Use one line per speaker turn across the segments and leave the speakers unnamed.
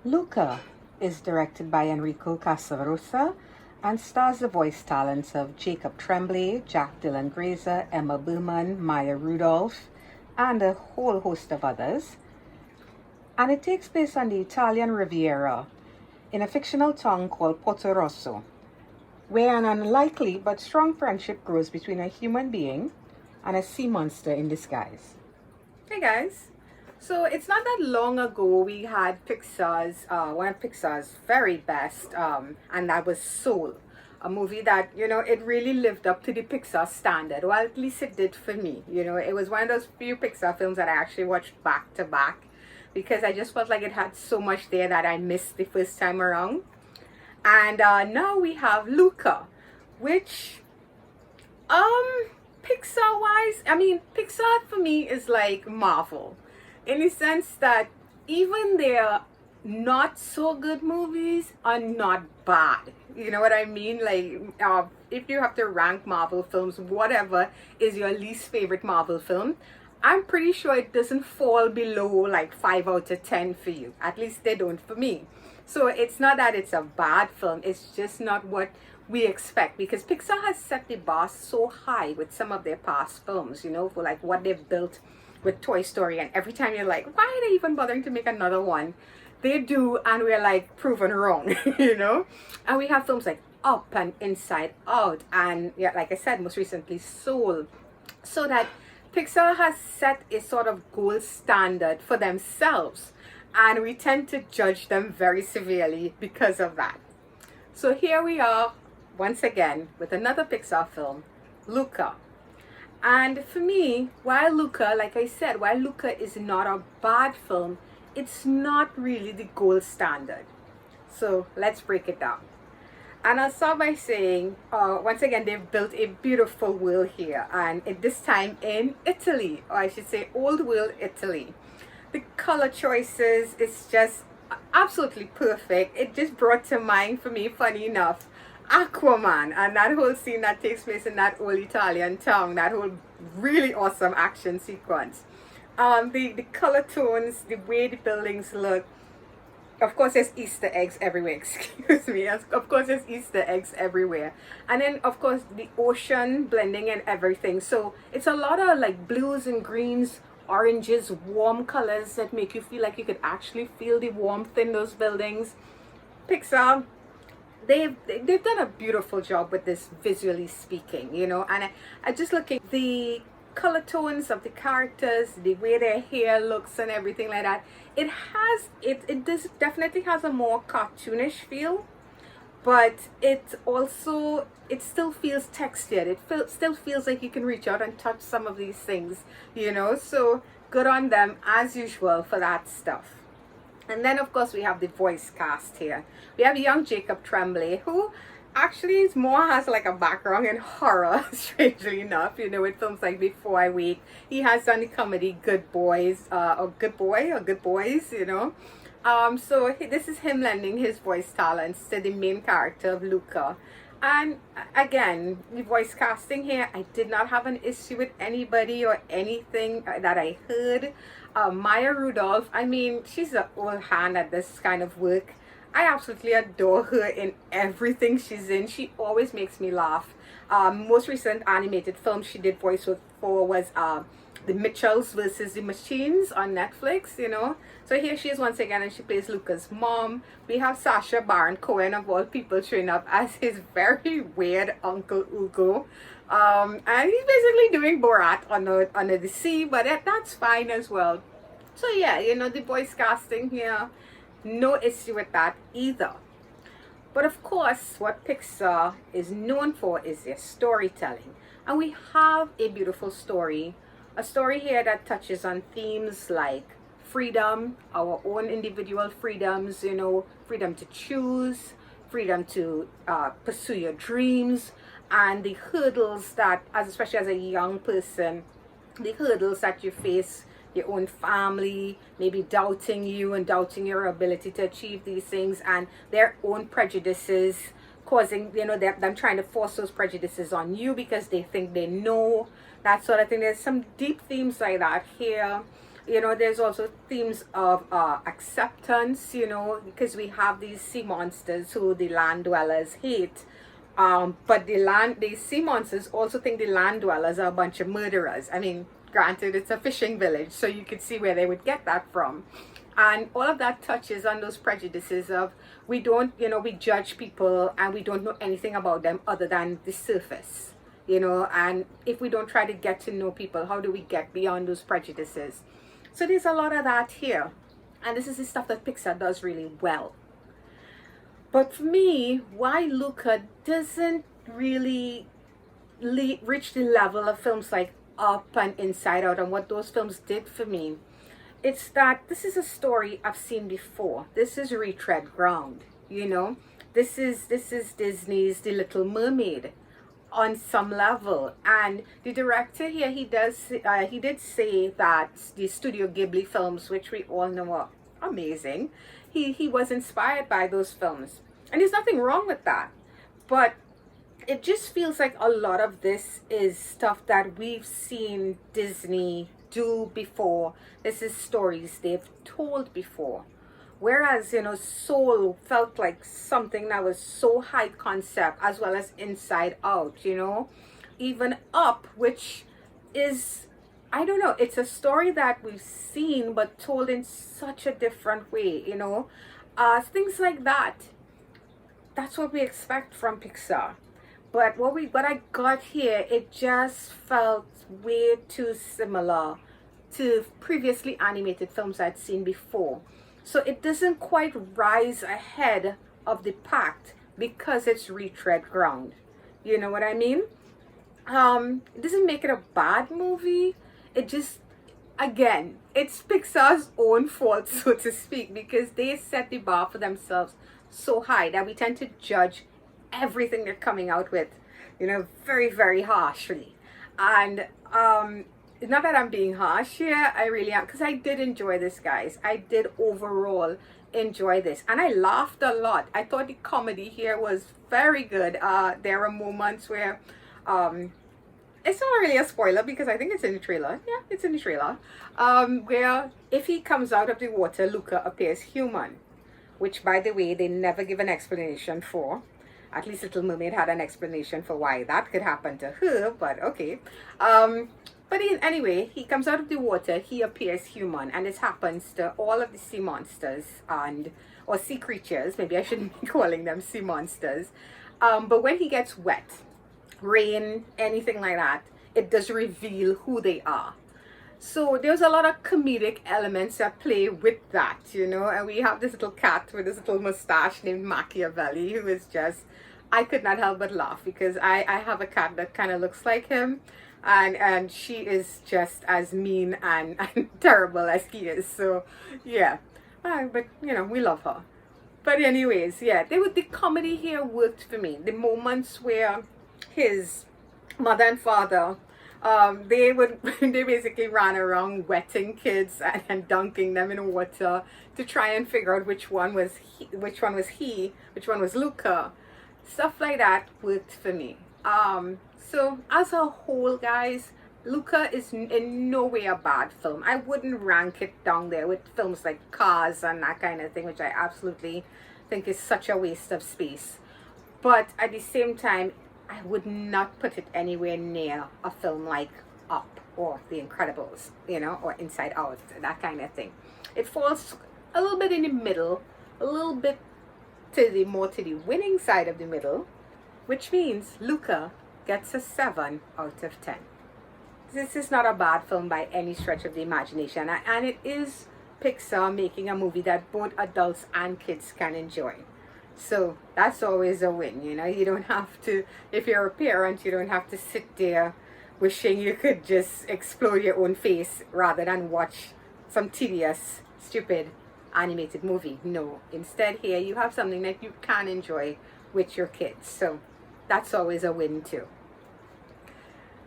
Luca is directed by Enrico Casarosa and stars the voice talents of Jacob Tremblay, Jack Dylan Grazer, Emma Berman, Maya Rudolph, and a whole host of others. And it takes place on the Italian Riviera in a fictional town called Porto Rosso, where an unlikely but strong friendship grows between a human being and a sea monster in disguise.
Hey guys, so it's not that long ago we had Pixar's one of Pixar's very best, and that was Soul, a movie that it really lived up to the Pixar standard. Well, at least it did for me. It was one of those few Pixar films that I actually watched back to back because I just felt like it had so much there that I missed the first time around. And now we have Luca, which Pixar wise, Pixar for me is like Marvel in the sense that even their not so good movies are not bad. You know what I mean? Like, if you have to rank Marvel films, whatever is your least favorite Marvel film, I'm pretty sure it doesn't fall below like 5 out of 10 for you. At least they don't for me. So it's not that it's a bad film, it's just not what we expect, because Pixar has set the bar so high with some of their past films, for like what they've built with Toy Story, and every time you're like, why are they even bothering to make another one? They do, and we're like proven wrong. And we have films like Up and Inside Out, and yeah, like I said, most recently Soul. So that Pixar has set a sort of gold standard for themselves, and we tend to judge them very severely because of that. So here we are once again with another Pixar film, Luca. And for me, while Luca is not a bad film, it's not really the gold standard. So let's break it down. And I'll start by saying, once again, they've built a beautiful world here, and this time in Italy, or I should say old world Italy. The color choices is just absolutely perfect. It just brought to mind for me, funny enough, Aquaman, and that whole scene that takes place in that old Italian town, that whole really awesome action sequence. The color tones, the way the buildings look. Of course, there's Easter eggs everywhere. Excuse me. Of course, there's Easter eggs everywhere. And then, of course, the ocean blending and everything. So it's a lot of like blues and greens, oranges, warm colors that make you feel like you could actually feel the warmth in those buildings. Pixar, they've done a beautiful job with this, visually speaking, and I just looking the color tones of the characters, the way their hair looks and everything like that. This definitely has a more cartoonish feel, but it still feels textured. Still feels like you can reach out and touch some of these things, so good on them as usual for that stuff. And then of course we have the voice cast here. We have young Jacob Tremblay, who actually has like a background in horror, strangely enough, with films like Before I Wake. He has done the comedy Good Boys, or Good Boy, or Good Boys, so this is him lending his voice talents to the main character of Luca. And again, the voice casting here, I did not have an issue with anybody or anything that I heard. Maya Rudolph, she's an old hand at this kind of work. I absolutely adore her in everything she's in. She always makes me laugh. Most recent animated film she did voice for was The Mitchells versus the Machines on Netflix, So here she is once again, and she plays Luca's mom. We have Sacha Baron Cohen, of all people, showing up as his very weird Uncle Ugo. And he's basically doing Borat under the sea, but that's fine as well. So yeah, the voice casting here, no issue with that either. But of course, what Pixar is known for is their storytelling. And we have a beautiful story. A story here that touches on themes like freedom, our own individual freedoms, freedom to choose, freedom to pursue your dreams, and the hurdles that, especially as a young person, the hurdles that you face, your own family maybe doubting you and doubting your ability to achieve these things, and their own prejudices causing, them trying to force those prejudices on you because they think they know, that sort of thing. There's some deep themes like that here. You know, there's also themes of acceptance, you know, because we have these sea monsters who the land dwellers hate. But the sea monsters also think the land dwellers are a bunch of murderers. I mean, granted, it's a fishing village, so you could see where they would get that from. And all of that touches on those prejudices of we don't, you know, we judge people and we don't know anything about them other than the surface, you know, and if we don't try to get to know people, how do we get beyond those prejudices? So there's a lot of that here. And this is the stuff that Pixar does really well. But for me, why Luca doesn't really reach the level of films like Up and Inside Out and what those films did for me, it's that this is a story I've seen before. This is retread ground, you know. This is Disney's The Little Mermaid on some level. And the director here, he did say that the Studio Ghibli films, which we all know are amazing, he was inspired by those films. And there's nothing wrong with that. But it just feels like a lot of this is stuff that we've seen Disney do before. This is stories they've told before. Whereas, you know, Soul felt like something that was so high concept, as well as Inside Out, you know. Even Up, which is, I don't know, it's a story that we've seen but told in such a different way, you know. Things like that. That's what we expect from Pixar. But what I got here, it just felt way too similar to previously animated films I'd seen before. So it doesn't quite rise ahead of the pack because it's retread ground. You know what I mean? It doesn't make it a bad movie. It just, again, it's Pixar's own fault, so to speak, because they set the bar for themselves so high that we tend to judge everything they're coming out with, you know, very, very harshly. And not that I'm being harsh here, I really am, because I did enjoy this, guys. I did overall enjoy this, and I laughed a lot. I thought the comedy here was very good. There were moments where it's not really a spoiler because I think it's in the trailer. Yeah, it's in the trailer. Where if he comes out of the water, Luca appears human, which, by the way, they never give an explanation for. At least Little Mermaid had an explanation for why that could happen to her, but okay. But anyway, he comes out of the water, he appears human, and this happens to all of the sea monsters or sea creatures. Maybe I shouldn't be calling them sea monsters. But when he gets wet, rain, anything like that, it does reveal who they are. So there's a lot of comedic elements that play with that, you know. And we have this little cat with this little mustache named Machiavelli, who is just, I could not help but laugh because I have a cat that kind of looks like him. And she is just as mean and terrible as he is. So, yeah. But, you know, we love her. But anyways, yeah, the comedy here worked for me. The moments where his mother and father, they basically ran around wetting kids and dunking them in water to try and figure out which one was Luca. Stuff like that worked for me. So as a whole, guys, Luca is in no way a bad film. I wouldn't rank it down there with films like Cars and that kind of thing, which I absolutely think is such a waste of space. But at the same time, I would not put it anywhere near a film like Up or The Incredibles, you know, or Inside Out, that kind of thing. It falls a little bit in the middle, a little bit to the winning side of the middle, which means Luca gets a 7 out of 10. This is not a bad film by any stretch of the imagination, and it is Pixar making a movie that both adults and kids can enjoy. So that's always a win, you know. You don't have to, if you're a parent, you don't have to sit there wishing you could just explode your own face rather than watch some tedious, stupid animated movie. No, instead here you have something that you can enjoy with your kids. So that's always a win too.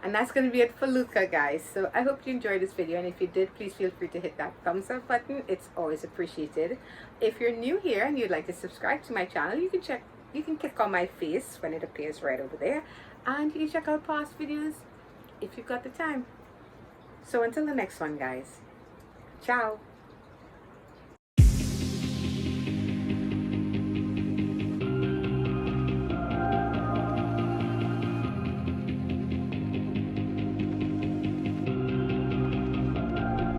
And that's going to be it for Luca, guys. So I hope you enjoyed this video, and if you did, please feel free to hit that thumbs up button. It's always appreciated. If you're new here and you'd like to subscribe to my channel, you can click on my face when it appears right over there, and you can check out past videos if you've got the time. So until the next one, guys, Ciao.